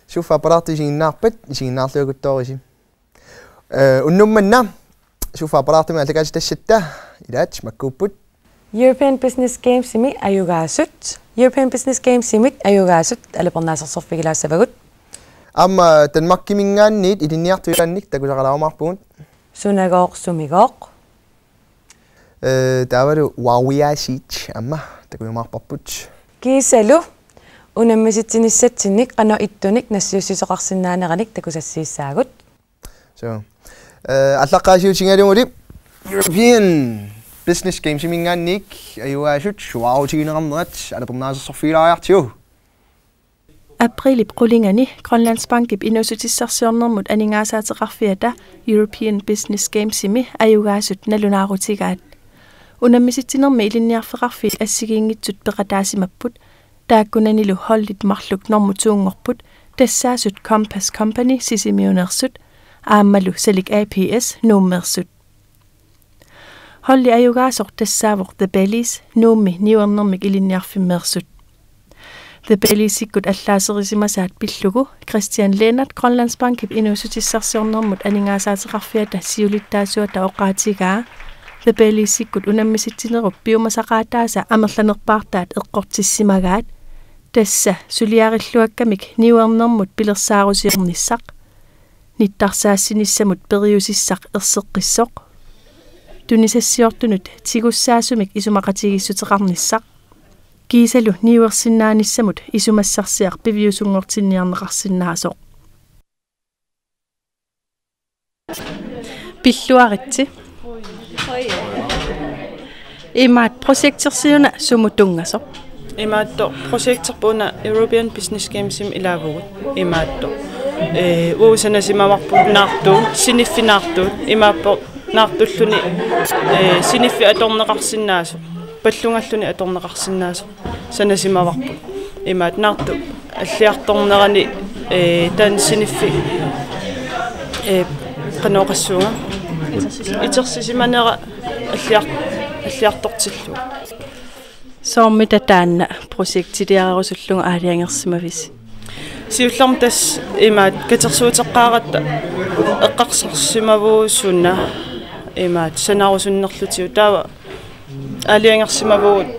شوف أبراتي جين نابت جين ناطلي قطوري ونم منا شوف أبراتي ما تكاش تشتة إذا مكوبت European Business Games simi ayugasut. European Business Games simit ayugasut. Ala pernah sosok fikir sebagut. أما تنمكي من عنيد إذا نيات ويرنيك تقول على ما بون Sunagok sumigok. تابرو واويا شيتش أما تقول ما بابوتش Kiselu. Unammisittinissatinnik qano ittunik nassiussisaqarsinnaaneranik takusassiisaagut. So أتلقى شيء European Business Games من عنيك أيوة شو واو شيء نغمضت على برنامج صفيرة يحتيو April ibrulingani Grønlands Bank inusutissersiornermut aningaasaateqarfiata European Business Games imi ayugaasut nalunarutigaat unammisittinermi ilinniarfeqarfit assigiinngitsut peqataasimapput taakkunanilu hollit marluk normutuungorput tassaasut Compass Company sisimiunersut aammalu salik APS nuummersut holli ayugaasor tassaavoq The Bellies nuummi niuernermik ilinniarfimmeersut The Bellies ikkut allaaserisimasaat pillugu Christian Lennart Grønlands Bank inusutissersiornermut aningaasaateqarfiata siulittaasuata oqaatigaa The Bellies ikkut unammisittinerup piumasaqaataasa amerlanerpaartaat eqqortissimagaat tassa suliarilluakkamik niuernermut pilersaarusiornissaq nittarsaassinnissamut periusissaq erseqqissoq tunisassiortunut tigussaasumik isumaqatigissutеқарнissaq kiisalu niuersinnaanисsamut isumassarsiaq piviusungortinniarneqarsinnaasoq pilluaritsi imaat projektersiuna sumutungasoq imaatto projekterpuna European Business Games ilaavugut imaatto uusanasimawarput naartu siniffinnaartu imaappo naartulluni siniffi atorneqarsinnaasu pallungalluni atorneqarsinnaasu sanasimawarput imaat naartu аллиарторнерани таан синиффи qanoqassuunga itersisimанера аллиартортиллу soormita taanna projektitiarusullunga aaliangersimavisi siullarm tas imaat katersuuteqqaaratta eqqarsersimavussunna imaat sanarusunnerlutiu taava aaliangersimavuut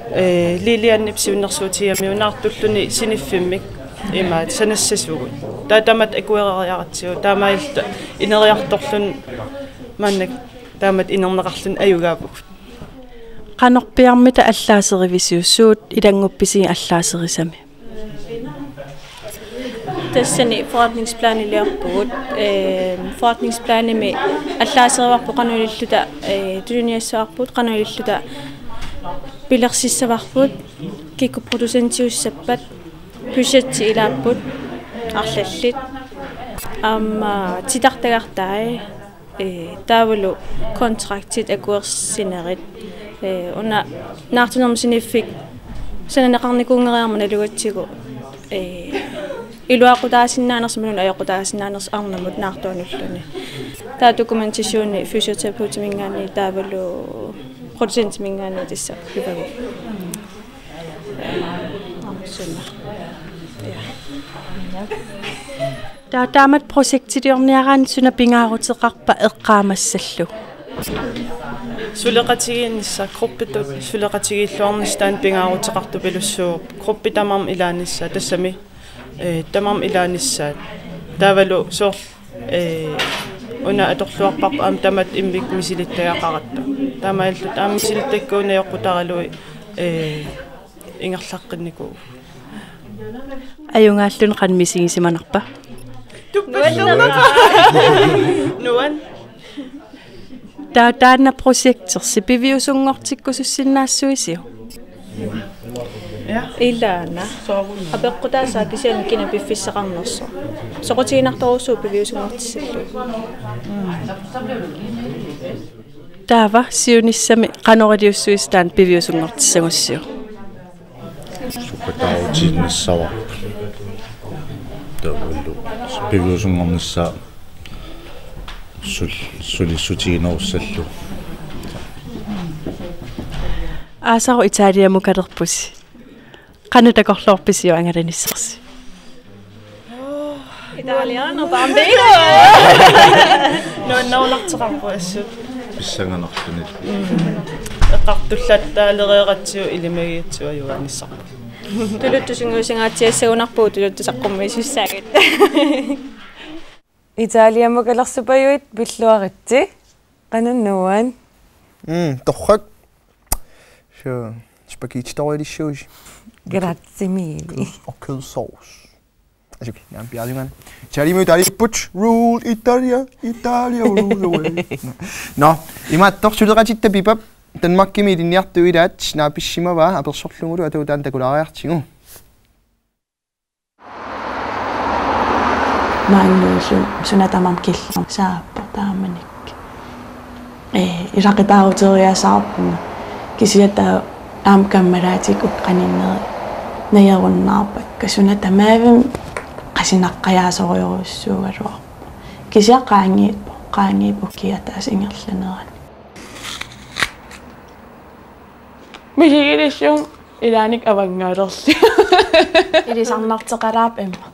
liliannipsiunnersuutiamiunaartulluni siniffimmik imaat sanassasugut taatamat akuereriaratsiu taamailta ineriartorlun mannak taamat inerneqarlun ayugaapuk qanorpiarmita allaaserivisiussuut ilanguppisi allaaserisami tassani forretningsplaniliarpugut forretningsplanimi allaaserivарпу qanuilluta tuluniassaarput qanuilluta pilersissavarput kikku producentiussappat budgetti ilaaput arlallit amma titartagartai taavulu kontraktit akuersinerit una naartunermsiniffik sananaqarnikuungeriarmana lugatsigu iluaqutaasinnaanersimunun ajoqutaasinnaanerс arnamut naartuanulluni taa dokumentationni fysioterapeutiminggaani taavalu producentminggaani tissa hyvagu sunna taataamat projektitiorniaraan suna pingaaruteqarpa eqqaamassallu suleqatigiinnissa gruppitut suleqatigiilluarnistaan pingaaruteqartu pilussuup gruppitamam ilaanissa tassami tamam ilaanissa taavalu soor una atorluarparpa am tamat immik misilittagaqarattu taamaillut aammisilittakkuunajoqqutaralu ingerlaqqinniku ayungaallun qanmisigissimanarpa nuan taana projektersi piviusungortikkusussinnaassuisiu ilaana apeqqutaasaa kisian kina piffissaqarnerso soqutiginartorussuu piviusungortissallu taava siunissami qanoriliussuistaan piviusungortissagussiu supatautinnissava tawallu piviusungornissa sulisutiginerussallu aasaru itaaliamukalerpusi qanutakorlorpisiu angalanissarsi Italiano bambino. Nuannaunarteqarpuassut. Pissanganarlunil. Eqqartullattaalereeratsu ilimagitsu ajuanissarpu. Tuluttusinguusingaatiassagunarpuu tuluttusaqqummisussаагит. Italiammukalersupajuit pilluaritsi qanunnuan. Torrak. Så spaghetti toilissuus. Grazie mille. Og kødsovs. Altså, okay, jeg er en bjergsyngerne. Italia, butch, rule, Italia, rule the way. Nå, ima torsuleratita bibab. Danmark med din hjerte i dag, snabishima var, aber sortlungu at udan der gulaartingu. Nainnuusu sunatamam killam saappa taamanik. Iraqitaaruteriasaarpuna kisiata aamkammaratik uqqanineri najarunnaarpakka sunatamaavim qasinaqqajaasoriorussuugaluarpu. Kisiaqaangiip ukiataas ingerlanerani. Mihigilissun ilaanik avangaalerli. Ilisarnarteqalaap imma.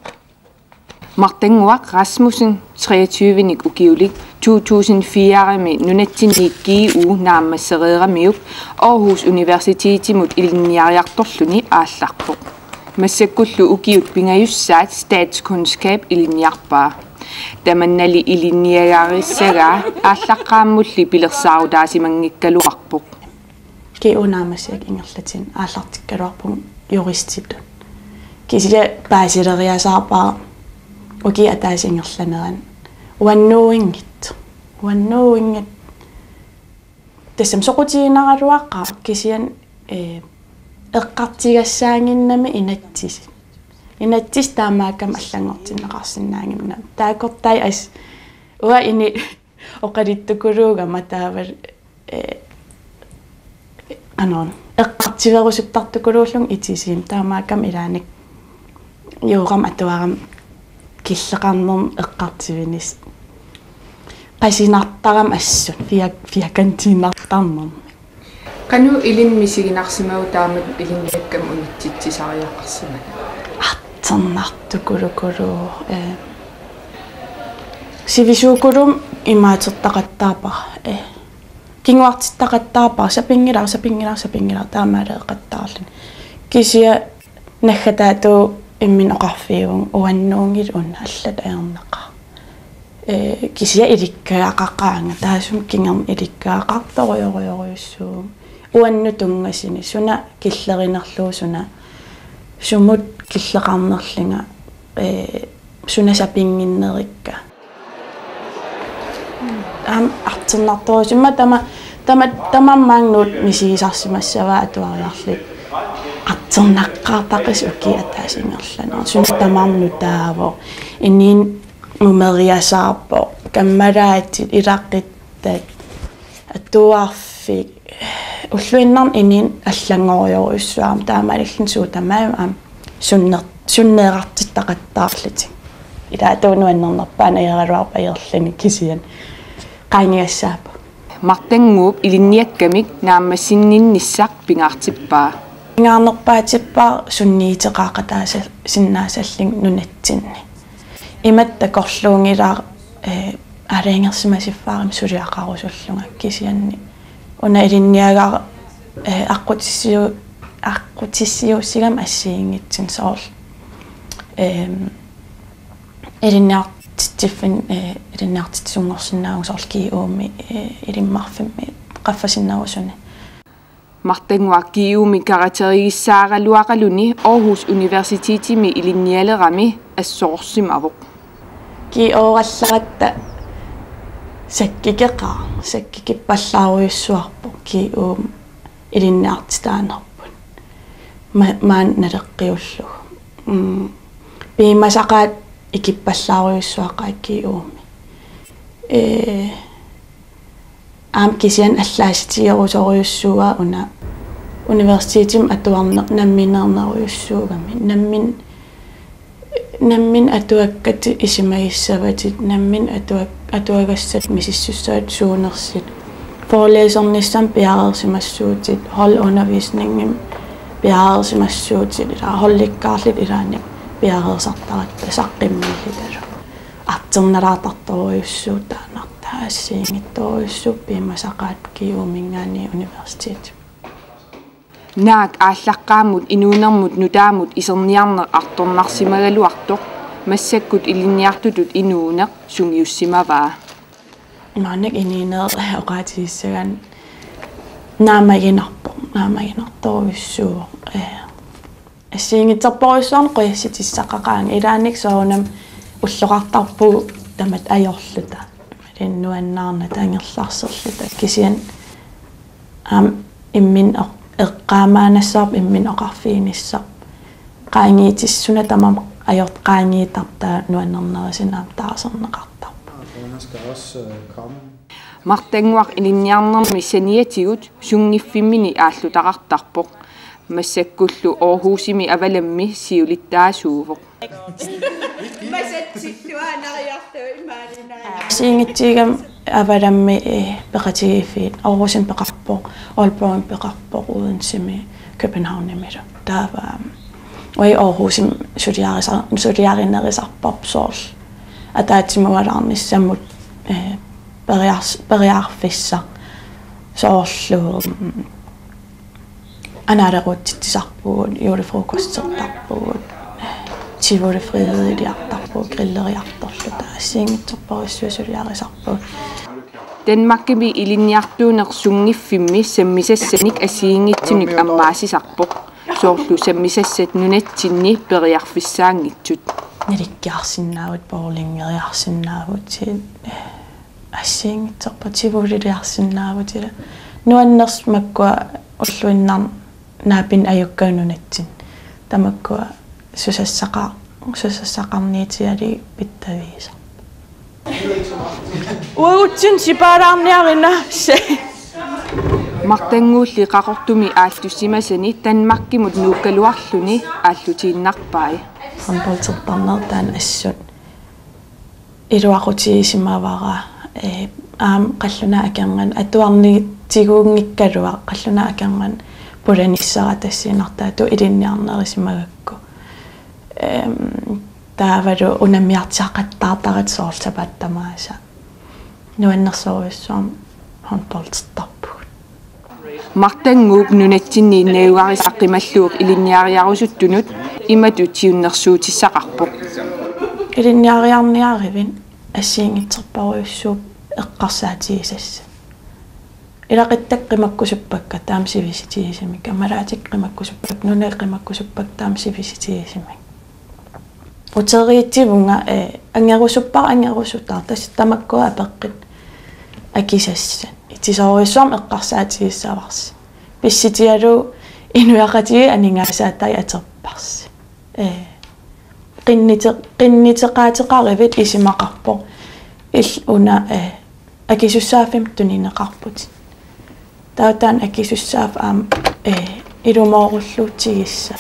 Martinguaq Rasmussen 23-nik ukiulik 2004 med nunatsinniikkii uu naammassereeramiuk Aarhus Universiteetimut ilinniariartorluni aallarpoq. Massakkullu ukiut pingajussaat statskundskab ilinniarpaa. Tamannali ilinniagarissagaa aallaqqaammulli pilersaarudaasimanngikkaluarpoq. Geonaamasiak ingerlatin aallartikkaluarpun juristitun. Kisia baasileriasaarpaa uki ataasingerlaneran uannuingit tassam soqutiinaraluaqqa kisian eqqartigassaanginnami inattis taamaakam allangortinneqarsinnaangimna taakortai as ua ini oqalittukuluuga mataaval anon eqqartiverusuttartukuluullung itisiim taamaakam ilaanik юурам атуарам киллеқарнерм эққартивинис qasинартарам ассут фиакантинартарнерм Kanu ilinmisigинарсимау таамат илинниаккам унитситсисариаққарсимак. атсернартукулукулу сивисуукулум имаатертақаттаапар кингуартиттақаттаапар сапингилар таамаалеэққаттаарлун кисия наггатаатуу иммин оқарфиуун уаннуунгил унна аллат аернеқа кисия иликкаақаққаанга таасум кингерм иликкаақарториориориуссуу уанну тунгасини суна киллеринерлуу суна сумут киллеқарнерлинга суна сапингиннерикка артернарторисимма тамаммаангнут мисигисарсимассаваа атуариарлик атсернаққартақис уки атаасингерланер сунтамарну тааво инин мумериасаарпо каммалаатит илаққиттат атуарфи уллуиннарн инин аллангориоруссуарам таамалиллун суутамаам суннеэрартиттақаттаарлити илаатуунуаннернерпаана иералуарпа иерлани кисиан qaingiassaapa Martinguup ilinniakkamik naammassinninnissaaq pingaartippaa ngaarnerpaatippaa sunniiteqaaqataasa sinnaasalling nunatsinni imatta korluungilaa алаангерсимасиффаарим сулиақаруsulлунга кисианни уна илинниагаа аққутиссиуссигам ассиингитсин соорл илинниартитсиффин илинниартитсунгорсинаагу соорлки уумми илиммарфимми qaffasinnarusuni Martinguaqqiuumi karaterigissaaraluaqaluni Aarhus Universitetimi ilinnialerami assoorsimavuq ki oorallaratta sakkikippallaaruyussuarpu ki uum ilinniartitaanerpun maan naleqqiullu piimasaqaat ikippallaaruyussuaqaat ki uumi aam kisian allaasitierusoruyussuuga una universitetim atuarne namminerneruyussuugami nammin atuakkati isimagissavatit nammin atuagassat misissussaat suunersit forelæsernissam piareersimassuutit holdundervisningim piareersimassuutit ila hollikkaarlit ilaanik piareersartaratta saqqimmiillitalu iternalaartartoruйussuu taanartaa ассиингитторуйуссуу пимасақаат киумингаани университет Naak ааllaqqaamut inuunermut nutaamut iserniarneq artornarsimagaluartoq massakkut ilinniartutut inuuneq sungiussimavaa маанак ининеэ оqaатигиссаган наамагинарторуйуссуу ассиингитсерпоруйссуарне қуясситиссақақаан илааник соонам уллоқартарпугу тамат ajorluta иннуаннаарна таангерлаарсерлута кисиан иммин эққаамаанассаарп иммин оқарфииниссарп qaangiitissuna tamam ajort qaangiitartaa nuannernerисинаам таасернеқартарпу skal også komme. Martanguaq ilinniarnermi saniatigut sungiffimini aallutaqartarpoq massakkullu Aarhusimi avalammi siulittaasuuvoq сиингитсигам аваламми пеқатигиффиит Aarhusin пеқарпоқ Aalborgin пеқарпоқ Udensimi Københavnimila таава ой Aarhusin сулиаринерисарпарп соорл атаатимуалаарниссаммут периарфисса соорлуу анаалерутситсарпугут юлефрукостертарпугут тиволефриидиартарпугут гриллериарторлута ассиингитсерпаруссуасулиарисарпугут Danmarkimi ilinniartuuneq sungiffimmi sammisassaniq asiingitsunik ammaasisarpoq soorlu sammisassat nunatsinni periarfissaangitsut ниликкиарсинаавут боолингериарсинаавут ассиингитсерпа тиволилиарсинаавутила нуаннерс маккуа уллуиннар наапин аюккаанунатсин тамаккуа сусассақарниитиали питтавииса уутсин сипаараарниарина Martanguulli qaqortumi aaltussimasani Danmarkimut nuukkaluarluni ааллутииннарпаи handboldtertarnertaan assut iluaqutiisimavara qalluna akangan atuarni tiguungikkalua qalluna akangan pulanissara tassiinartaatu ilinniarnerisimagakku taavalu unammiartiaqattaartarat soorsapattamaasa nuannersoruissuam handboldtertarpu Martanguup nunatsinni nayuarisaqqimalluuq ilinniariarusuttunut imatutiunnersuutissaqarpoq ilinniariarniarivin ассиингитсерпаруйуссууп эққарсаатигисасса илақиттаққимаккусуппакка таамсивиситигисимик амалаатиққимаккусуппак нунеққимаккусуппак таамсивиситигисимик утериитсивунга ангерусутаа тассамаккуа апеққит акисасса итисоориссуам эққарсаатигиссаварси писситиалу инуяқатиги анингаасааттай атерпарси qinнитеқаатеқаривит исимақарпоқ ил уна акисуссаафим тунинеқарпут таутаан акисуссааф аам илумооруллуутигисса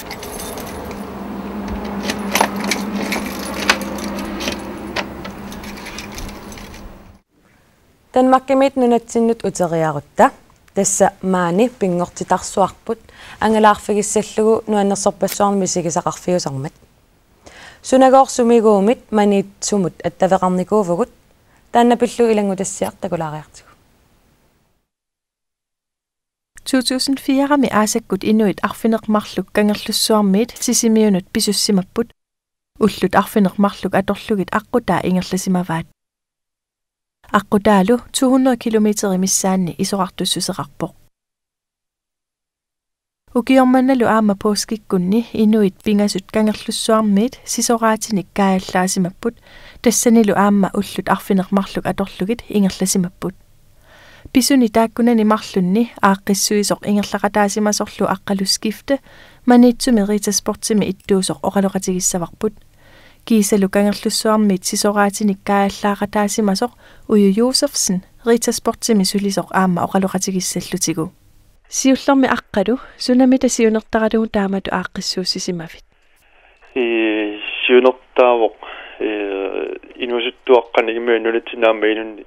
Danmarkimit nunatsinut uteriarutta tassa maani pingortitarsuarput angalaarfigissаллугу nuannersorpassuarmi sigisaqarfiusarmat sunagoorsumiguumit maniitsumut attaveqarnikuuvugut taannapillu ilangutassiartakulaariartugu 2004 aasakkut inuit arfineqmarluk kangerlussuarmiit sisimiunut pisussimapпут уллут арфинеқмарлук аторлугит аққутаа ингерласимаваат аққутаалу 200 километри миссаанни исоқартуссусеқарпоқ укиорманналу аама пооскиккунни инуит пингасут кангерлуссуармиит сисораатиник кааллаасимаппут тассанилу аама уллут арфинеқмарлук аторлугит ингерласимаппут писуни тааккунани марлунни ааққиссуисоқ ингерлақатаасимасорлу аққалускифте маниитсуми ритаспортими иттуусоқ оқалоқатигиссаварпут кисалу кангерлуссуармиит сисораатиник кааллаақатаасимасоқ уйу Josefsen ритаспортими сулисоқ аама оқалоқатигиссаллутигу сиуллерми аққалу сунамита сиунертаралугу таамату ааққиссууссисимавит сиунертаавоқ инусуттуаққани имааннулатсинаама инунни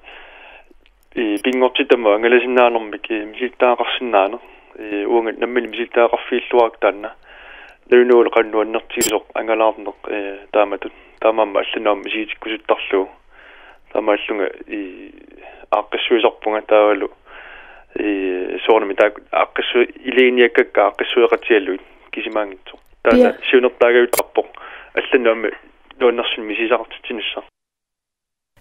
пингортитама ангаласиннаанэрмик мисилтаақарсинаана уангат наммини мисилтаақарфииллуаак таанна луунуул қаннуаннертигисоқ ангалаарнеқ тааматут таамаама алланаама мисиитиккусуттарлуу тамааллунга и ааққиссуисарпунга таавалу соорнами таа ааққиссу илиниаккакка ааққиссуеқатиаллуит кисимаангитсо таа сиунертаагавитарпо алланнаами нуаннерсин мисисақартитинусса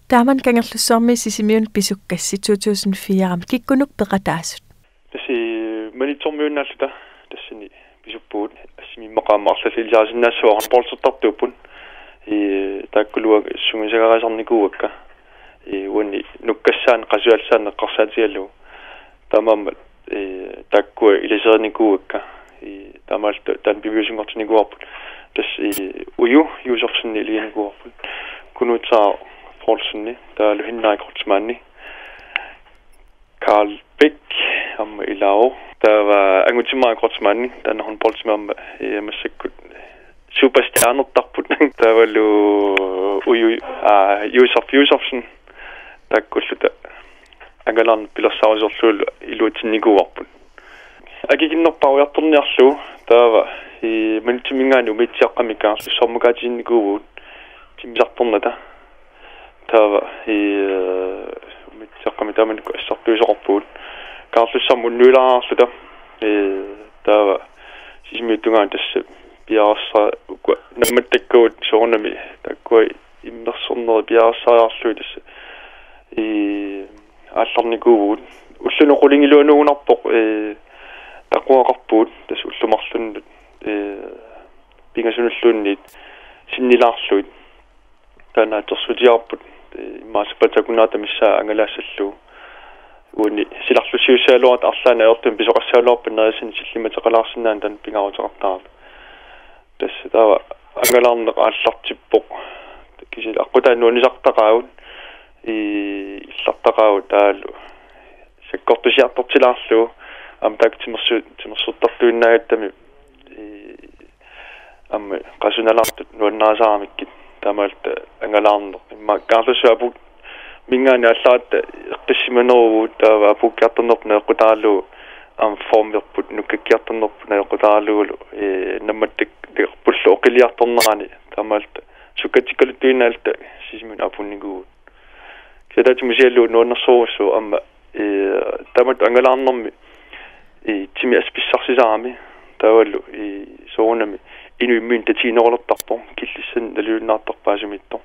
тааман кангерлуссуарми сисимиун писуккасси 2004 киккунук пеқатаасут таси манитсормиуннааллута тассини писуппуут ассимиммақаамаарлалилисаасиннаассуа полсертартууппун тааккулуа сунгисагарасарникууакка уанни нуккассаан qasualsaan neqqarsaatiallu тамаама таккуа илисерникууакка тамаалта тан бибиусингортинигуарпут тас юусорсинни илиникуарпут кунутсаа форсинни таалу хиннаикортсмаанни Carl Beck am Ilao тава ангутимаакортсмаанни таанахун полсмаама массаккут суперстjärnertarput тавалу Юсофсен таккуллута ангаларн пилерсаарисорлуул илуутинникуарпут агигиннерпауярторниарлу таава мантимингаани умитсиаққамикаарлу сормукаатинникуувут тимисарторната таава умитсиаққамитааманику ассартуисоқарпуут каарлуссармуннуилааарлута таава сисимиуттунгаан тасса пиарса намматтаккуут соорнами таккуа иммерсорнери пиарсааарлуи тасса алларникуувут уллунеқулингилуануунарпоқ тақуақарпуут тасса уллумарлуннут пингасунуллуунниит синнилаарлуит таанаатерсутиарпут имаасапатакунаата миссаа ангалаассаллуу уни силарлусиусаалуат арлаана аертум писоқассаалуарпан нерисин силлиматеқалаарсинаан тан пингаарутеқартаап тасса тава ангалаарнеқ ааллартиппоқ кисил аққутааннуунисартақаавут иллартақаавут таалу саккортусиартортилаарлуу амтактимерсуттартуиннаагаттами амма qasunalartut nuannaasaaramikкит таамаалта ангалаарнеқ имма каарлусуапут мингаани аллаатта эққиссиманерувут таава апуккиарторнерпна эққутаалуу ам формерпут нуккаккиарторнерпу наэққутаалуулу намматтак пуллу оқилиарторнерани таамаалта суккатиккалуттуинаалта сисимун апунникуут кедатимусиаллуу нуаннерсоруссу амма таамат ангалаарнерми тими асписсарсисаарами тааваллу соонами инуиммин татинеролертарпо киллиссан налууннаартарпаасумиттор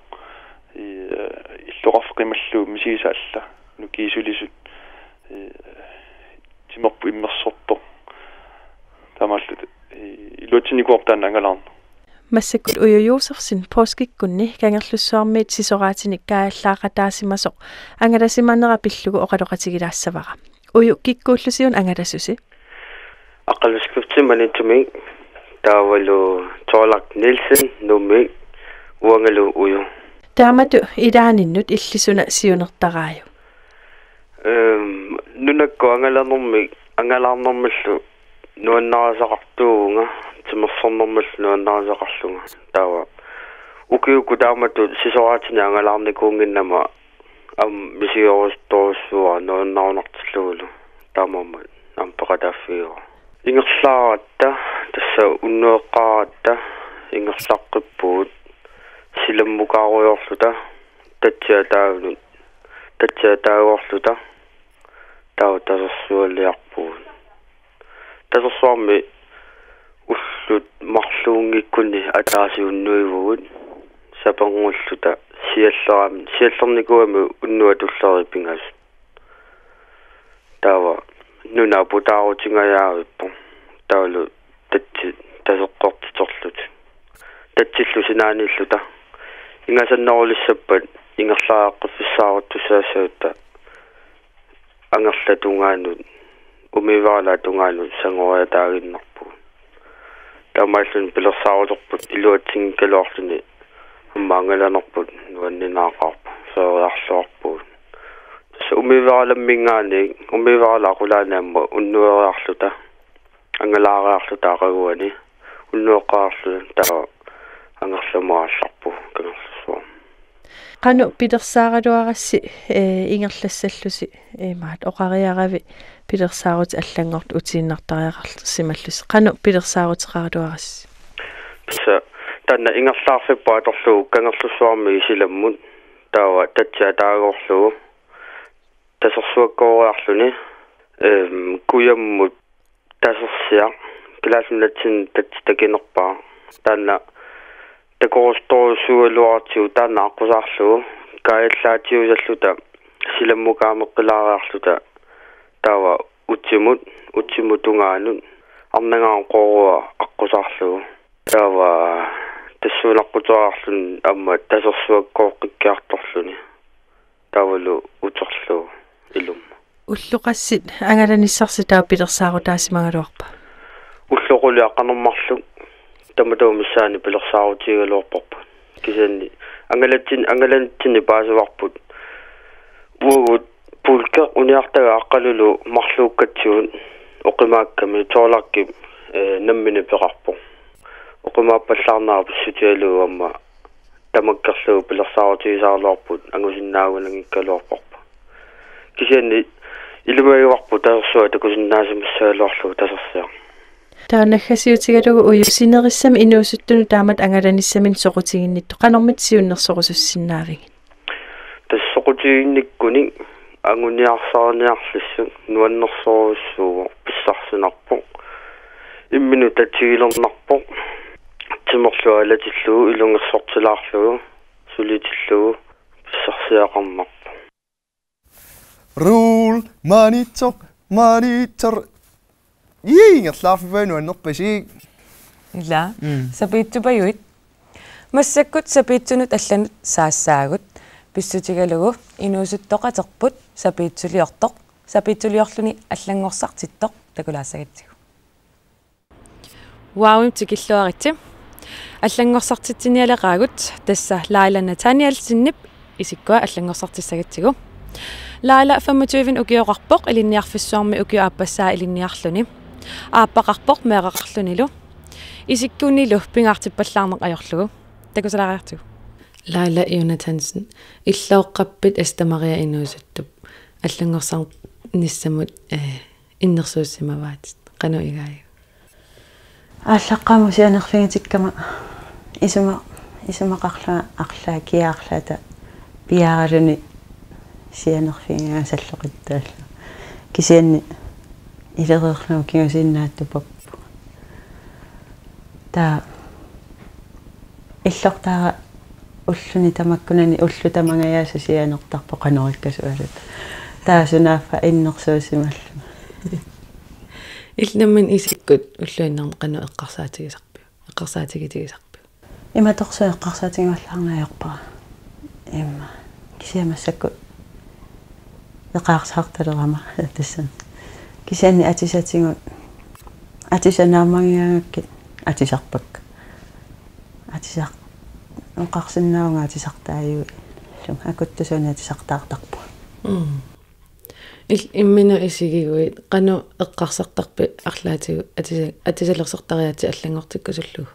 иллоқарфеқималлуу мисигисаалла нукиисулисут тимерпу иммерсорто таамааллут илуутиникуартаан ангалаарна массаккут уйуюусерсин пооскиккунни кангерлуссуармиит сисораатиник кааллаақатаасимасоқ ангаласиманера пиллугу оқалоқатигилаассавара уйу киккууллусиун ангалассуси ақалускуфтиманитуми таавалу Torlak Nielsen нуми уангалу уйу таамату илааниннут иллисуна сиунертарааю нунакку ангалаарнэрмиллу нуаннаасақартуунга тимерсорнэрмаллу нуаннаасақарлунга таава укиуку таамату сисораатини ангалаарникуунгиннама ам мисиорусторуссуа нуаннаарнартиллуулу таамамма ампеқатааффиуа ингерлааратта тасса уннуэққаратта ингерлаққиппуут силаммукааруйорлута татсиатаагорлута таа тасерсуалиарпуут тасерсуарми уллут марлуунгиккуни атаасиуннуивугут сапангууллута сиаллерникуами уннуа туллери пингас таава нуна путаарутингаяавиппо таалу татси тасеққортиторлут татсиллу синааниллута ингасаннерулиссаппат ингерлааққуффиссааруттусаасаутта ангерлатунгаанут умиваалаатунгаанут сангориатаагиннарпу тамааллун пилерсаарулерпут илуатсингкалуарлуни уммаангаланерпут нуаннинаақарпу соориарлуарпут умивааламмингаани умиваалаақулаанаамма уннуериарлута ангалаариарлутаагуани уннуэққаарлу таа ангерлумаалларпу кангерлуссуа qanu pilersaaruarassi ingerlassallуси maat oqariaravi pilersaarut allangort utiinnartariaqarsimallus qanu pilersaaruteqaruarassi sa tanna ingerlaarfippa atorlu kangerlussuarmi isilammut tawa tatsa taagorlugu tasorsuakkooriarluni kuyammut tasorsia kilaasnatsin takinerpaa taanna takorustorsualuartiu taanna aqusaarlugu kaayallaatiusalluta silammukaamekkilaariarluta tawa utsimutungaanun arnangaan qorua aqusaarlugu tawa tassuunaqqutuarlun amma tasorsuakkoorqikkiartorluni tavalu utorlugu ilumma уллуқассит ангаланиссарситаа пилерсаарутаассимагалуарпа уллоқулиа қанермарлу таматаумиссаани пилерсаарутигалуорпарпу кисанни ангалантинни паасаварпут уут пулка униартага аққалулу марлууккатсуун оқимаакками тооларки наммини пеқарпу оқимааппаллаарнаа писсутиалуу амма тамаккерлуу пилерсаарутигисаарлуарпут ангусиннаагунангиккалуорпарпу кисанни илумагиварпу таерсуа такусиннаасимассаалуарлу тасерсиа таанахасиутигалугу уйусинериссами инуусуттуну таамат ангаланиссамин соқутигиннитту қанормит сиуннерсоқусуссиннаавиги тассоқутигинниккуни ангуниарсааниарлиссу нуаннерсоруссуу писсарсинарпу иммину татигилернарпу тимерлуа алатиллуу илунгерсортилаарлугу сулитиллугу писсарсиақарнарпу Rule monitor. Inget slaafen nu nok besig. Illa. Sapiittupayuit. Massakkut sapiitsunut allanut saassaagut. Pissutigalugu inuusuttoqaterput sapiitsuliortoq. Sapiitsuliorluni allangorsaartittoq takulaassagatsigu. Waawim tikilluaritsi. Allangorsaartitsinialaqaagut tassa Laila Nathaniel sinnip isikkua allangorsaartissagatsigu. Laila 25 ukiorarpoq ilinniarfissuarmi ukiuappassaa ilinniarluni. Aappaqarpoq meeqaqarlunilu. Isikkunnilu pingaartippallaarneq ajorlugu. Takusalaariartugu. Laila Jonathansen иллаоққаппит астамариа инуусуттуп аллангорсаар ниссамут иннерсууссимаваат қану игааю. Ааллаққаму сианерфигитиккама исумақарлуа арлаа киаарлаата пиааралуни сианерфигаа саллоқиттаалла кисианни илереерлуу кигусиннааттупаппу таа иллортаара уллуни тамаккунани уллу тамангаяаса сианертарпо канориккасуалут таасунааффа иннерсуусималлу иллнаммин исиккут уллуиннарм қану эққарсаатигитигисарпу иматорсу эққарсаатигималлаарнаajorpaa имма кисиамассакку эққарсаарталерама тассан кисианни атисатингут атисанаамангиангаккит атисарпак атисар оqarsinnaunga атисартааюи лум акуттусуна атисартаартарпу иммину исигигуи қану эққарсартарпи арлаатигу атисалерсертариати аллангортиккусуллугу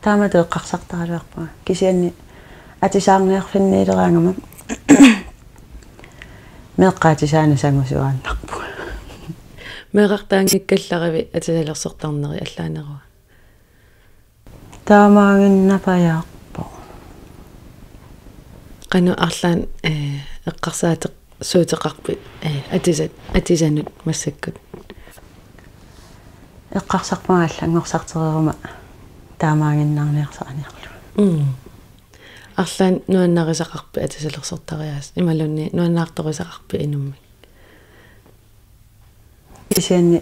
таамат эққарсартаралуарпа кисианни атисаарниарфинниилераангама меққаатисаана сангусуааннарпу меқартаангиккалларави атисалерсертарнери аллаанеруа таамаагиннапаяарпо қану арлаан эққарсаатеқ суутеқарпит атисанут массаккут эққарсарпага аллангорсартерерума таамаагиннарниарсааниарлу арлаан нуаннарисақарпи атисалерсертариаас ималунни нуаннаарторисақарпи инумми кисианни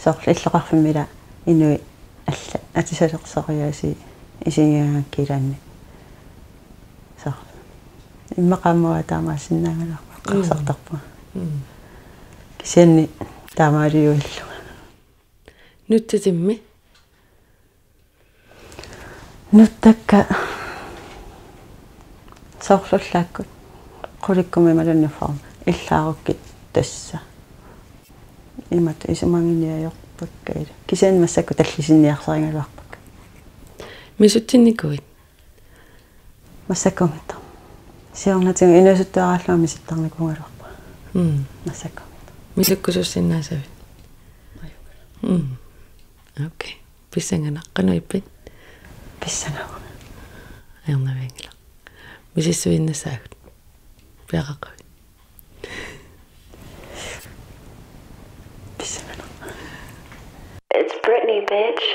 сорл иллоқарфиммила инуи алла атисалерсериааси исигиангаккилаанни сорл иммақаммуа таамаасиннаагаларпа қарсартарпа кисианни таамаалиуиллу нуттатимми нуттакка соорлуллааккут qulиккуми малунниффарм иллааруккит тасса имат исумангиниаёрпаккаила кисиан массакку таллисинниарсарингалуарпак мисуттинникуит массаккумита сиорнатинг инусуттуарааллуами ситтарникунгалуарпа массаккумита мисуккусуссиннаасавит окей писсанганаққану иппит писсанагу аернавингила мисиссуиннасаагут Piaqaqavi. It's Britney, bitch.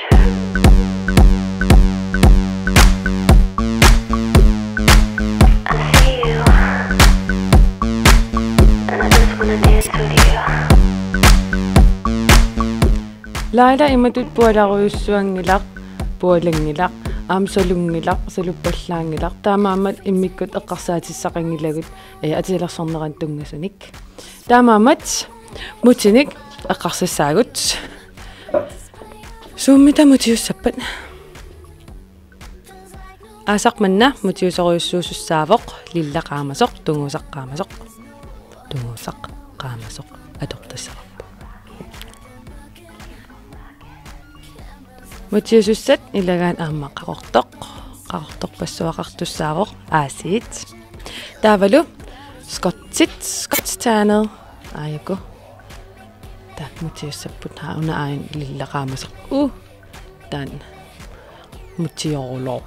I see you, and I just wanna dance with you. Laila imatut pualaruissuangilaq pualangilaq aamsalungilaq saluppallаангилaq таамаамат иммиккут эққарсаатиссақангилагут атилерсорнеран тунгасуник таамаамат мутиник эққарсассаагут суммита мутиуссаппат асақманна мутиусориуссуусуссаавоқ лиллақаамасоқ тунгусаққаамасоқ атортассақ мутиусуссат илагаан қақортоқ пассуақартуссаавоқ аасиит таавалу скоттстаанер аяку та мутиуссаппут хауна аин лиллақаамасоқ таан мутиорулоо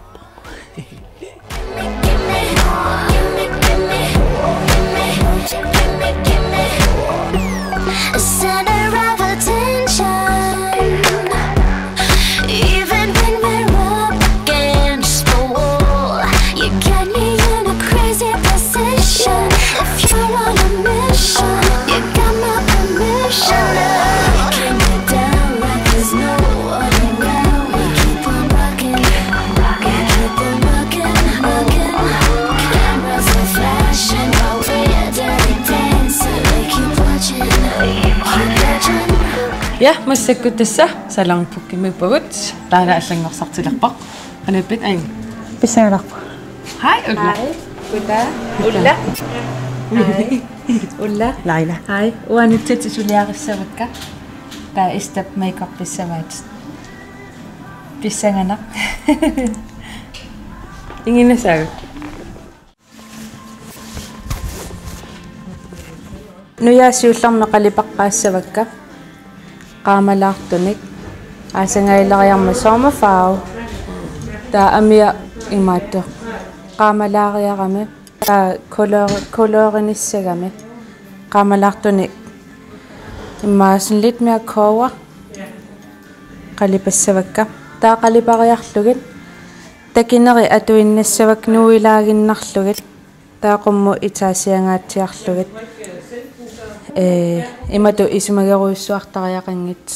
Center of attention. Even when we're up against the wall, you get me in a crazy position. If you're on a mission, you got my permission. Breaking me down like there's no one around. We keep on rocking, keep on rocking. Cameras are flashing while we're dirty dancing. We keep watching, keep watching. Ja, массаккуттасса саларнпуккимиппагут таала аллангорсартилерпақ анаппит айн писсагаларпа хай улла Ulla. улла Laila хай уануттати сулиариссавакка таа истап мейкап писсаваат писсангана ингинасаа нуяасиулларна қалипаққаассавакка qaamalaartunik aasangailaриарма soormafaau taa amia imaattu qaamalaariarami taa koloorinissagami qaamalaartunik imaasin lidt mere kover qalipassavakka taa qalipariarlugit takineri atuinnassavak nuilaaginnarlugit taa qummu itaasiangaatsiarlugit имату исумагеруйссуартариақангит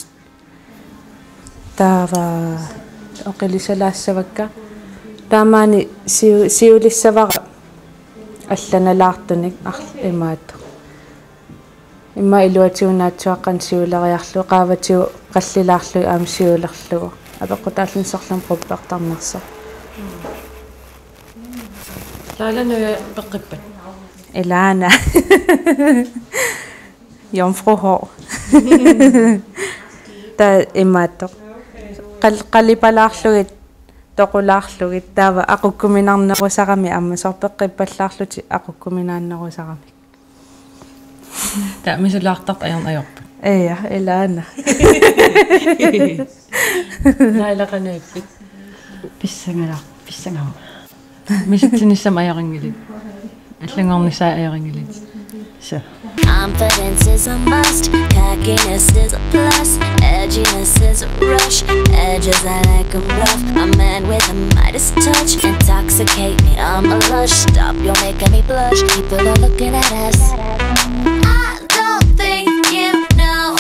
таава оқилисалаассавакка таамаани сиулиссавара алланалаартуник имаату имма илуатиунаатсуаққан сиулериарлу qaavатиу қаллилаарлу аам сиулерлугу апеққутааллинсорлам проппертарнерсо таалану пеққиппат элаана Jomfruhår. Der imato. Qalipalaarlugit toqulaarlugit taava aqukkuminarnerusarami amma sorpeqqippallaarluti aqukkuminaannerusarami. Ta misulaartart ajorpu. Ja, elana. Nailaqanuippit. Pissangala. Misitsinissam ajoringilit. Allangornissaa ajoringilit. So. Confidence is a must, cockiness is a plus, edginess is a rush, edges I like 'em rough, a man with a Midas touch, intoxicate me, I'm a lush, stop, you're making me blush, people are looking at us. I don't think you know,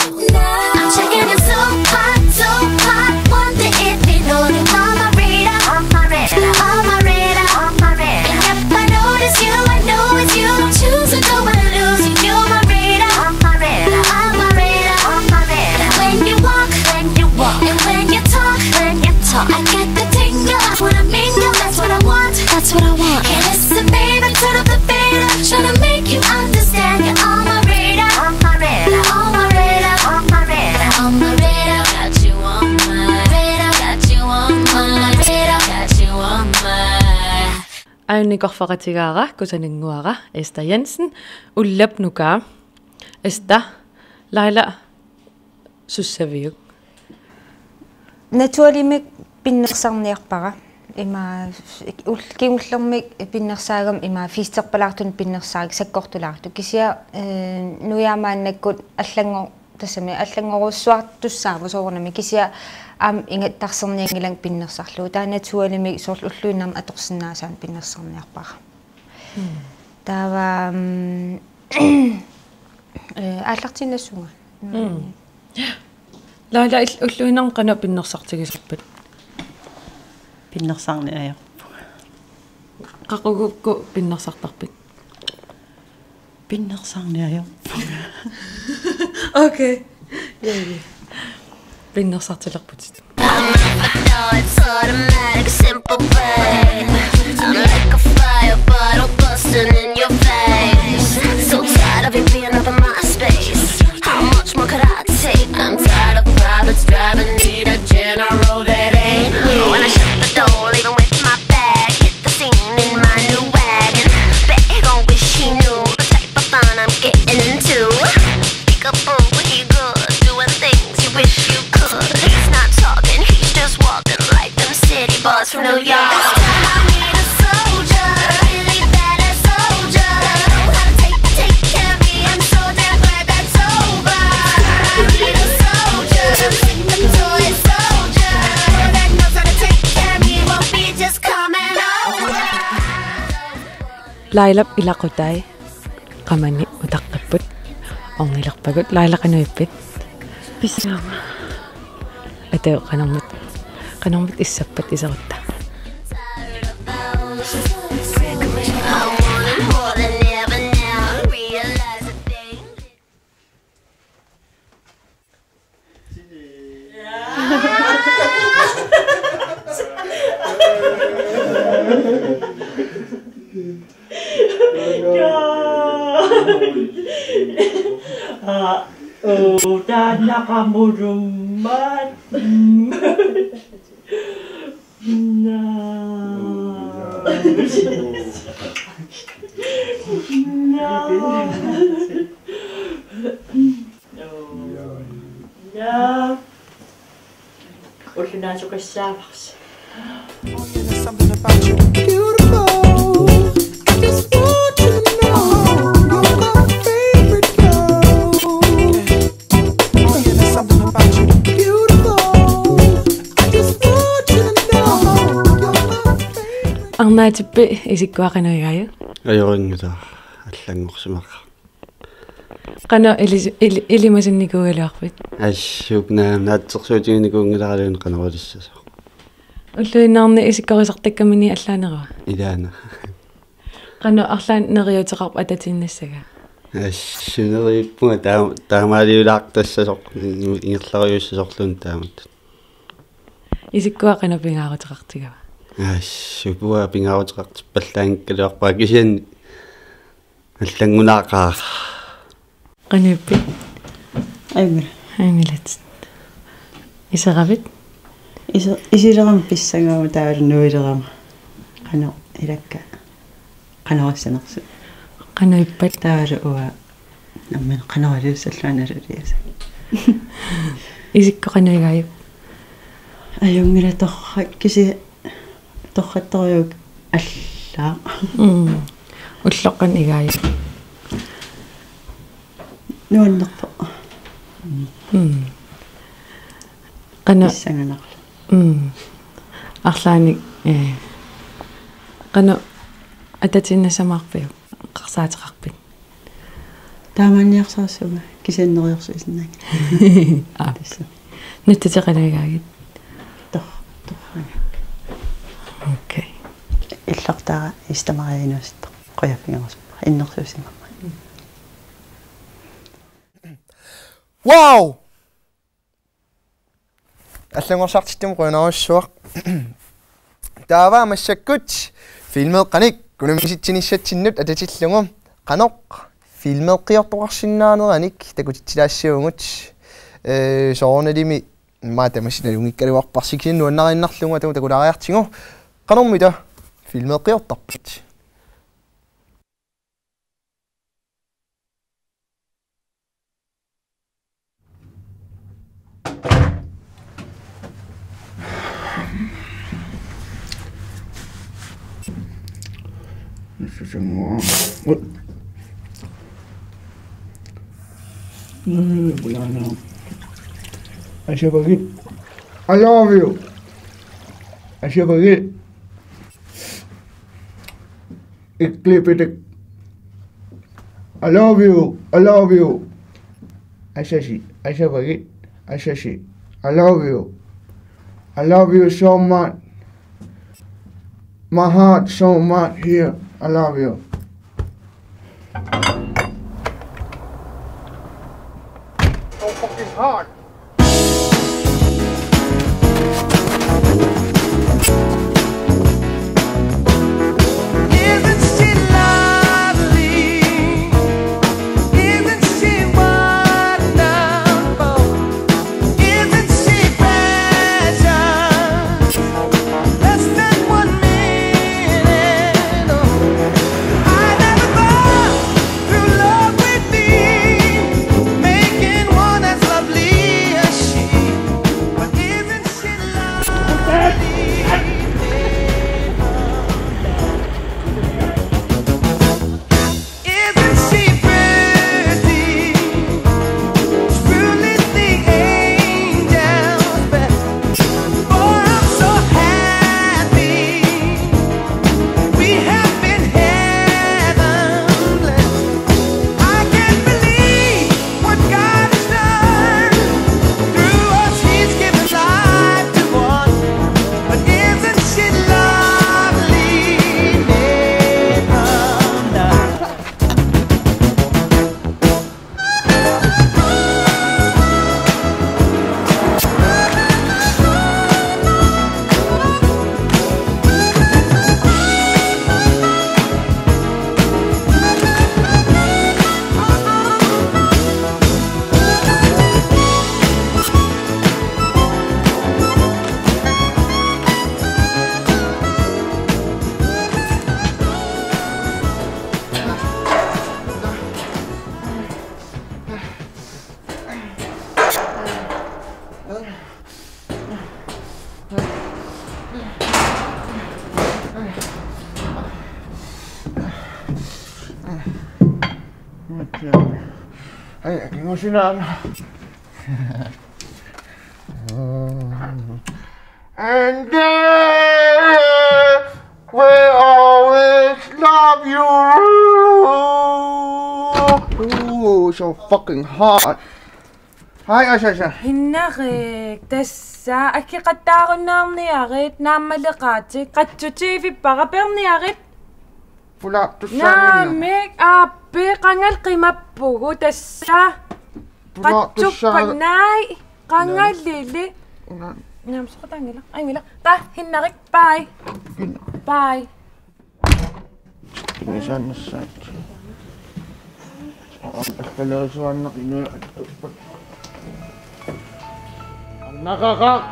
I'm checking it so hot, wonder if you know that I'm a reader, I'm a reader, I'm a reader, I'm a reader, and if I notice you, I know it's you, don't choose to go and lose you, you're my reader, I'm a reader, I'm a reader, I'm a reader, when you walk, and when you talk, I get the tingle, I wanna mingle, that's what I want, and listen baby, turn up the fader, trying to make you understand, you're on my radar, on my radar, on my radar, on my radar, on my radar, got you on my radar, got you on my radar, got you on my. Aunikorfaqatigaara kusaninguara Esther Jensen ullap nukaa Esther Laila sussaviuk Naturligvis pinnersarniarpara има кимуллэрмик пиннерсаагам има фистерпалаартун пиннерсааг саккортулаарту кисиа нуяамааннаккут аллангор тассами аллангоруссуартуссааву соорнами кисиа ам ингаттарсерниангилан пиннерсарлуу таа натуалими соорлу уллуиннарма аторсинаасаан пиннерсерниарпара таава ааллартиннассунга лаала уллуиннарм қана пиннерсартигисерпат пиннерсаарни аяр қақугукку пиннерсартарпит пиннерсаарни аяр окей яи пиннерсартилерпут It's automatic, simple brain. I'm like a fire bottle busting in your face. So tired of it being up in my space. How much more could I take? I'm tired of privates driving me to general that ain't me. When I shut the door, leaving with my bag, hit the scene in my new wagon. Beg on wish he knew the type of fun I'm getting into. Peekaboo, he good, doing things you wish you could. He's not talking, he's just walking like them city boys from New York. This time I need a soldier, really badass soldier. Know how to take care of me, I'm so damn glad that's over. I need a soldier, a toy soldier that knows how to take care of me, won't be just coming over. лайлап илақутай qamani utaqqapput ornilerpagut lailaqanuippit pissaama atau qanormut issappat iserutta Dan nakamurumbat. There's something about you beautiful. I just want you to know you're my favorite girl. Oh yeah, there's something about you beautiful. I just want you to know you're my favorite. арнаатиппи исиккуақинуигаю Ajorinnguta аллангорсимаqa. qana ilimasinnikuuгалуарпит Ассуупнаам наатсерсуутигникуунгиларалуун канарулиссасо. уллуиннаарни исиккорисартаккамини аллаанерва Илаана. qana арлаан нериутеқарп ататиннассага Ассунериппуга таамаалиулаартассасоқ ингерлариуссасорлуун таамат. исиккуақина пингаарутеқартигава Ассупуа пингаарутеқарт паллаангкалуарпаа кисиан аллангунаақаа. qanuppi Аймилат. исеравит Исилерам писсангаама таалунуилерама. Qano ilakka. Qanorassанерсу. qanuppat таалу уа наммен qanoraluussalluanaluliasa. исиккоқинуигаю Ajungila torra kisi torrattoriuk allaa. уллоққан игаю Nuannerpo. qana Sanganarlu. арлааник qana ататиннасамаарпиу қарсаатеқарпит Тааманиарсаарсума кисианнериорсу исиннаак. наттатеқалаагаагит окей иллартаа истамариинуста қояфингерсума иннерсуусимамма. Wow! Аллангорсартиттум қунаруссуақ. Таава массаккут филмеэ qanik кунамиситсиниссатсиннут ататиллугум qaноқ филмеэ қиортоқарсиннаанераник такутитсилаассиугут соорналими маатамасиналунгиккалуарпарсиксин нуаннариннарлунга тагу такулаариартигу qanормита филмеэ қиортарпит. I love you. I should forget. I love you. I love you. I should forget. I love you. I love you so much. My heart so much here. I love you. So fucking hard. And will always love you. Ooh, so fucking hot. Hi, Asha. Hinnarik, tässä äkki kattaarun naarniarit, naammalekaatsit, katsutsiivi paraperniarit. Naamik appi qangal qimappugu tässä. Qatsuppanai qangallili. Naamsuqatangila. Angila. Ta hinnarik, bye. Bye. Misan sat. Kalau suanak ini nakakak.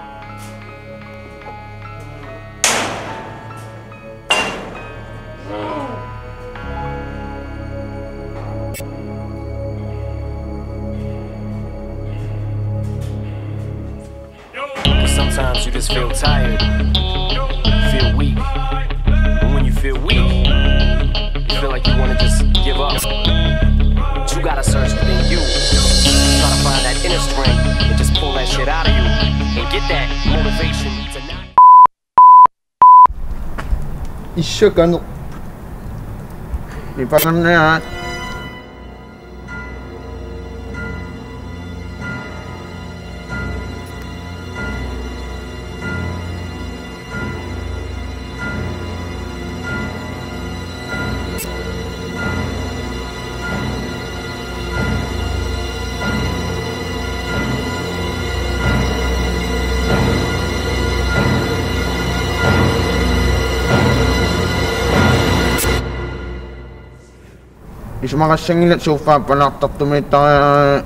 Sometimes you just feel tired, feel weak, and when you feel weak, you feel like you want to just give up. But you gotta search within you, try to find that inner strength, and just pull that shit out of you, and get that motivation to not. Isyakan. Lipasan na yan. Ismakasangin at sofa panaktak tumita.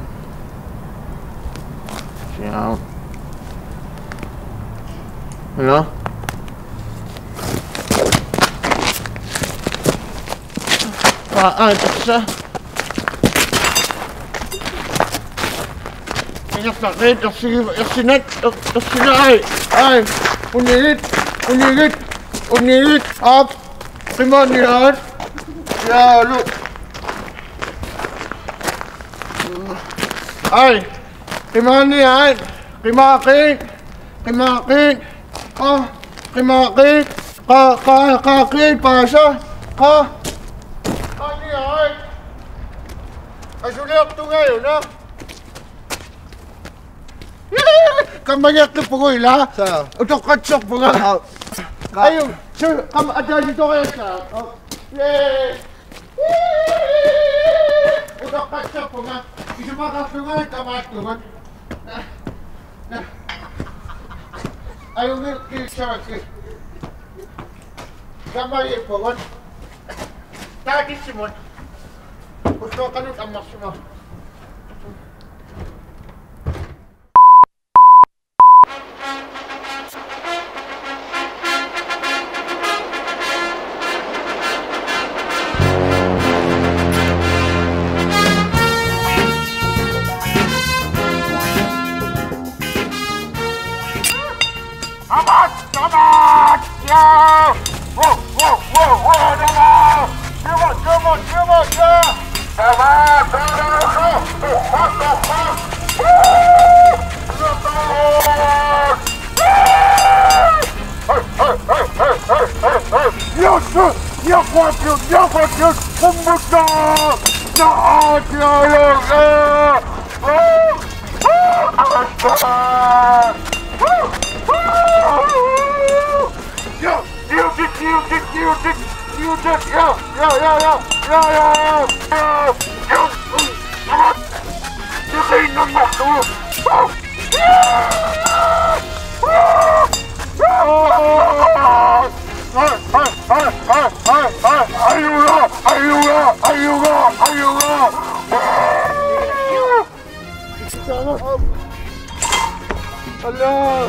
Siya. Hello? Taksa. Kaya sakit, taksinat, ay, unilit, up, kimanihan. Ja, look. Ay, kimani ay. Kimakin. Kimakin. Kimakin. Kakin pasa. Ani ay. Asuliak to ngayon ha. Kamanyak na po ko ila. Sa? Utok katsok po nga. Ayun, sir, adyan dito kayo sa. Yay! Utok katsok po nga. Isumakasugan, kamatugan. Ayun nga, kisaki. Kamay po nga. Tati simon. Gusto ka nun ang maksima. Yeah! Whoa! Come on, yeah! Come on, what the fuck? Yes, what you, come Allah!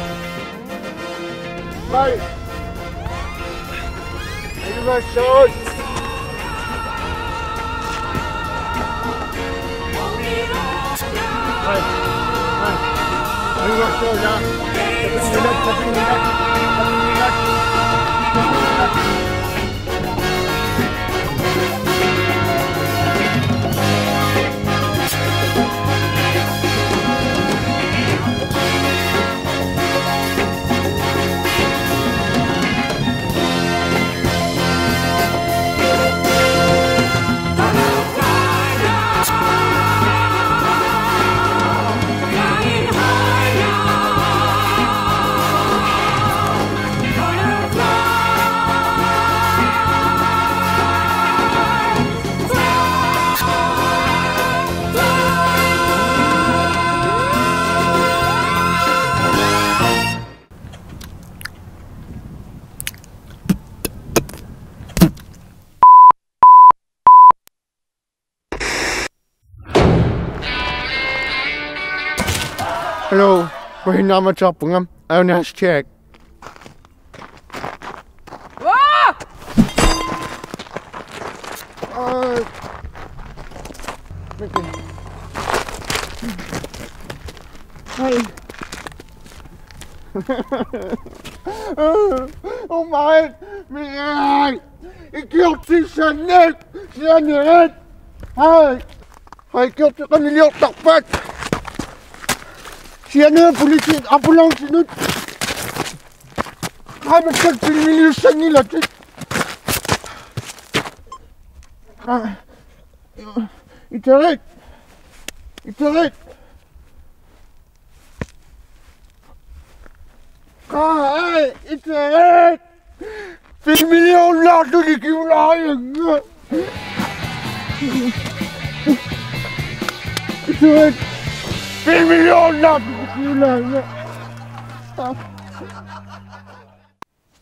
Bye! Are you guys short? Hi! Are you guys short, yeah? Tapping me back. Hello, we're in Namachapungam. I want to check. Oh my! Ik hield zijn nek! Zijn nek! Hij hield zich aan de luchtdagpad! Siya politie, ambulance nu. Hij met 10 miljoen zijn niet laten. Iterate. Iterate. 10 miljoen laten ik je laaien. Iterate. 10 miljoen laten.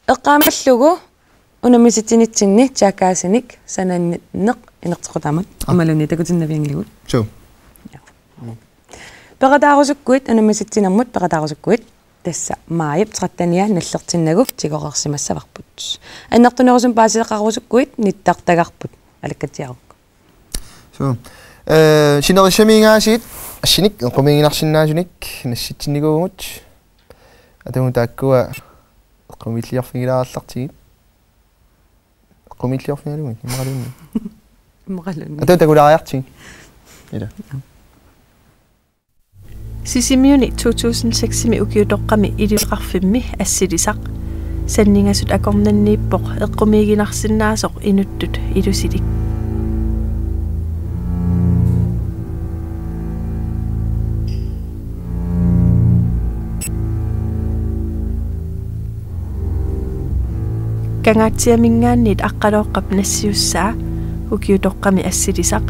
Эққаамаллугу унамиситинитсинни таакаасиник санааннеқ инертоқутаамат амалуни такутиннавиангилигут So. пеқатаарусуккуит унамиситсинермут пеқатаарусуккуит тасса мааяп траттания наллертиннагук тигоқарсимассаварпут аннартунерусум паасиеқарусуккуит ниттартагарпут алаккатиарук So. Синерисsamиингаасиит ассиник эққумингинарсинаасуник насситсиннигуумут атаму тааккуа эққумиллиарфигилаарлартигит эққумиллиарфигалугит имаралуунни Ata takulaariarting. Ila. Sisimiuni 2006 ukiutoqqami iliqarfimmi assilisaq sanningasut akornanniippoq eqqumiiginarsinnaasoq inuttut ilusilik kangaatiamingaannit aqqalooqqap nassiussaa ukiutoqqami assilisaq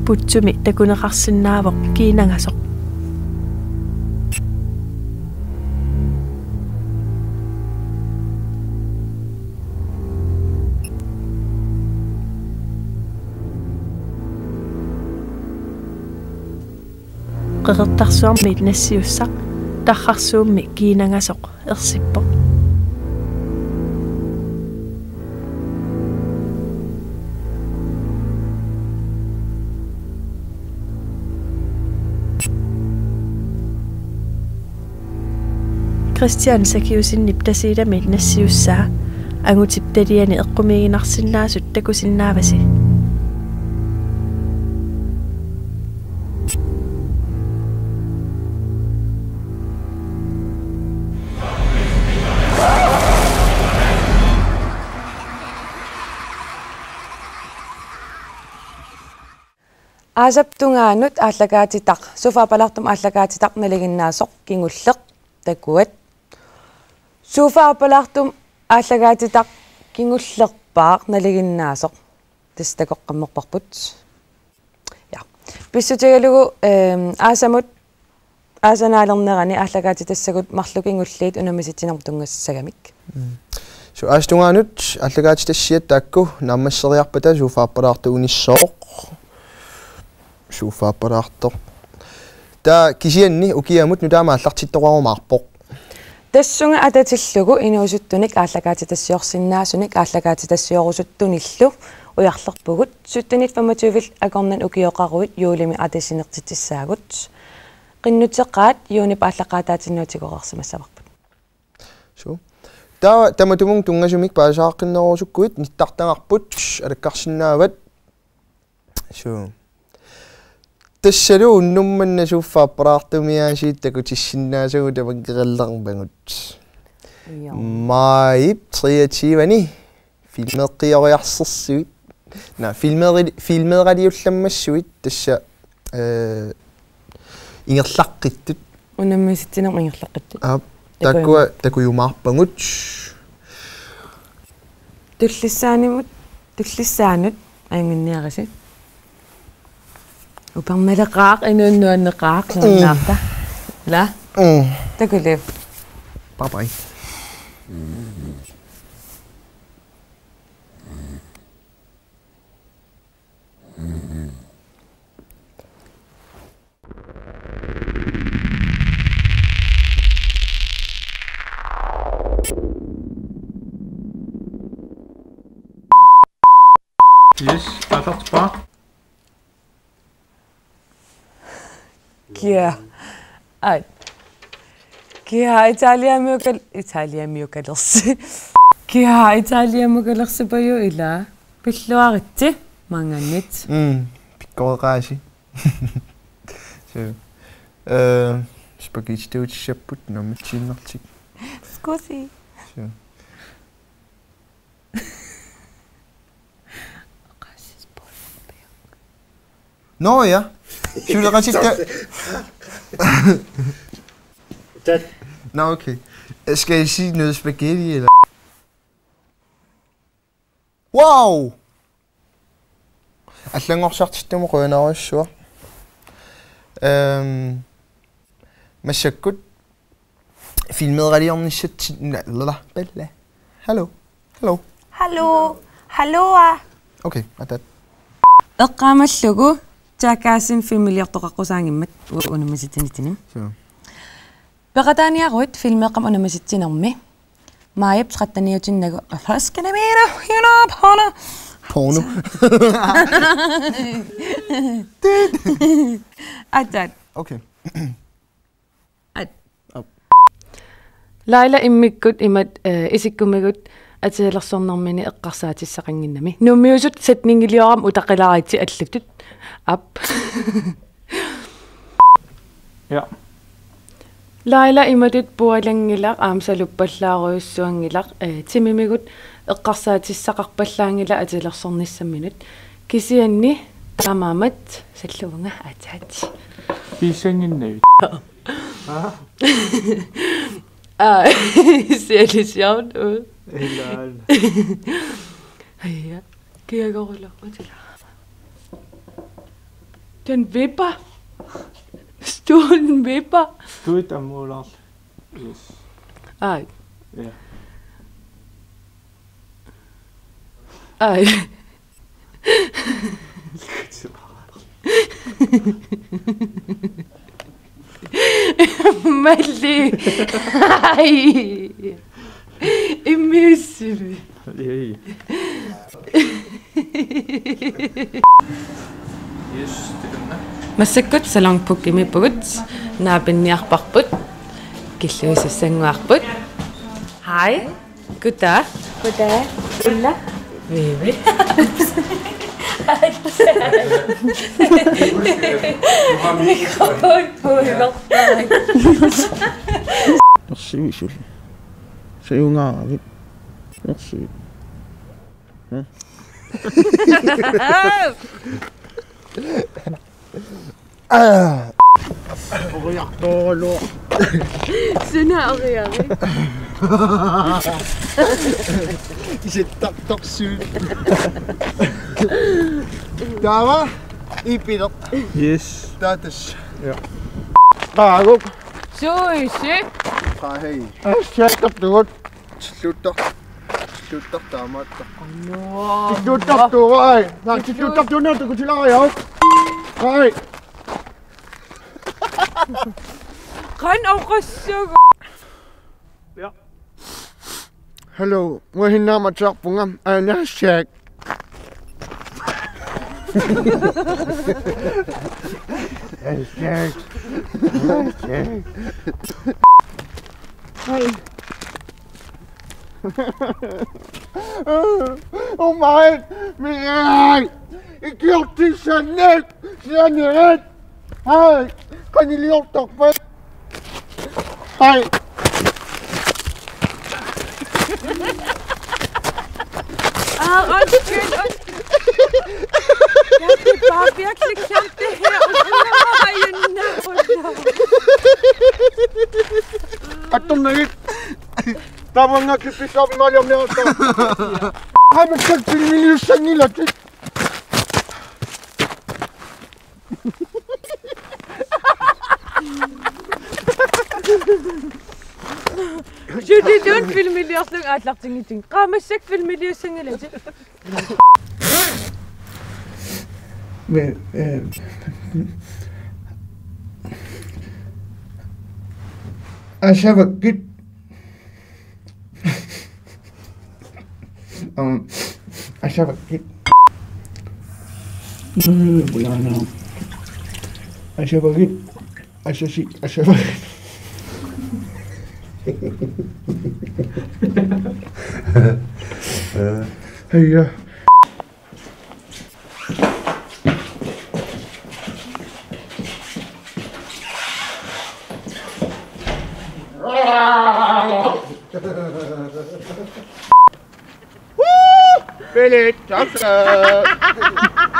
putsumi takuneqarsinnaavoq kiinangasoq qeqertarsuarmiit nassiussaq tarrarsuummi kiinangasoq ersippo Christian sakiusinnip tasiidamiit nassiussaa angutiptaliani eqqumiiginarsinnaasut takusinnaavasi Aasaptungaanut aallakaatitaq sufapalartum aallakaatitaq naliginnaasoq kingulleq takuat sufapalartum aallakaatitaq kingullerpaaq naliginnaasoq tastakoqqammerparput ja pissutigalugu aasamut aasanaalernerani aallakaatitassagut marlukingulliit unamisitsinertungassagamik So aastungaanut aallakaatitassiat taakku nammasseriarpata sufaappalartu unissoq sufaappalartoq ta kisianni ukiamut nutaamaallartittoqarumaarpoq tassunga atatillugu inuusuttunik aallakaatitassiorsinnaasunik aallakaatitassiorusuttunillu ujarlerpugut suttunit 25 akornan ukioqaruit juulimi atasinertitissaagut qinnutseqqaat juunip aallaqaataatinuutikoqarsimassavaqput so tamatumung tungasumik paasaaqinnerusukkuit nittartangarput alakkarsinnaavat so tassalu unnummanna suuffaapparartumiaasiit takutissinnaasugu tamakkerallerpangut maip triativani filmeqqioriarsersuit na filmeeraliullammassuit tassa ingerlaqqittut unammisitsinam ingerlaqqittut takujumaarpangut tullissaanut ainginniarasit uparmaleqaaq inuunnuanneqaaq soornaarta la takulev bye bye Yes, tatartpaa. Kia Italiamiukalersi Kia Italiamukalersipayu ila pilluaritti mangannit pikkoreqaasi so spaghetti tuutissaput nammatsiinnertik scusi so no ja suleqasitta no okay skal jeg sige noget spaghetti eller wow allangorsaartittumu quunarussua massakkut filmeeraliornissat la bella hallo okay atat eqqaamallugu taakaasin filmiliortoqaqqusaaangimmat unammasitsinitini peqataaniaruit filmeeqqam unammasitsinnermi maayap 13 flaskanamira hinapana porno atat okay Laila immikkut imat isikkumigut атилерсорнэрмини эққарсаатиссақангиннами нуммиусут сатнингилиорам утақилаарити аллутут ап Ja. Laila imatut pualangilaq aamsaluppallaruussuangilaq timimigут эққарсаатиссақарпаллаангила атилерсорнissamminut кисианни тамаамат саллувнга атаат Кисангиннавит. ser lidt sjovt ud. Ja, kan jeg gå og lukke til dig? Den vipper. Stolen vipper. Du er der måler. Yes. Ej. Ja. Ej. Malli. Ej. Imissimi. Yes, det er Massakut salangpuk imiput. Naabinniarparput. Killuisassanguarput. Hej. Goddag. Goddag. Ulla. Vivi. Mikrofon på i hvert Merci, Julie. C'est un arabe. Merci. Regarde l'eau. Sådan her, Rikke. J'ai toc syg. Der var i bitter. Yes. Der er det. Ja. Bago. Sushi. Hej. Tjek op det. Slutter. Slutter der mat. Slutter du ej. Nej, slutter du ned du til lege op. Hej. Kan oversukke. Ja. Hallo, må jeg nærmere tage på ham? Jeg check. Check. Hej. Oh my, min ej. Jeg gjorde det sådan net. Sådan net. Hej. Kan I lige opdage mig? Hej. Undskyld. Jeg fik bare virkelig klemt det her. At du ikke. Der var nok ikke op i mig om det. Har man sagt til min sang eller det? Judy, don't film me als ik uitlacht in ting. Ga me sek film me die zingen lezen. Men Asha git. Asha git. Bulana. Asha git. Asha si Asha git. Hey ja. Philip, tak skal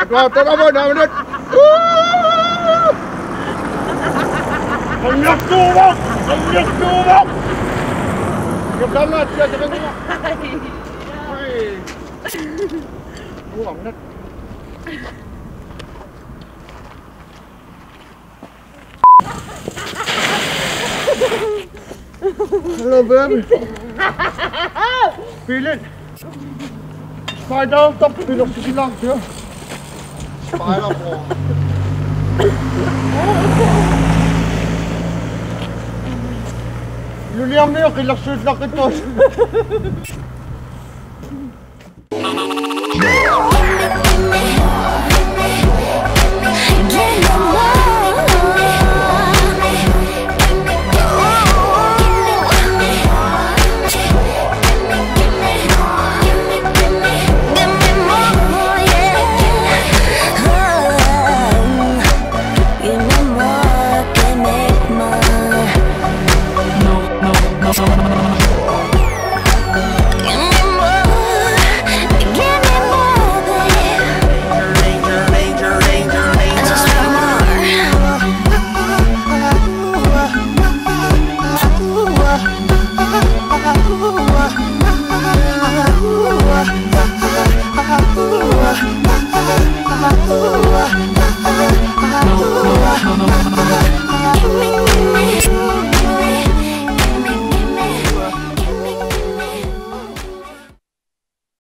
du har taget mig navnet. Kom jeg store! Kom jeg store! Jeg kan ikke sige, at det er noget. Hello, baby. Philip. Spider, stop det nok så langt her. Spider, bror. Julian, mere killer sødt nok et godt. Thank you.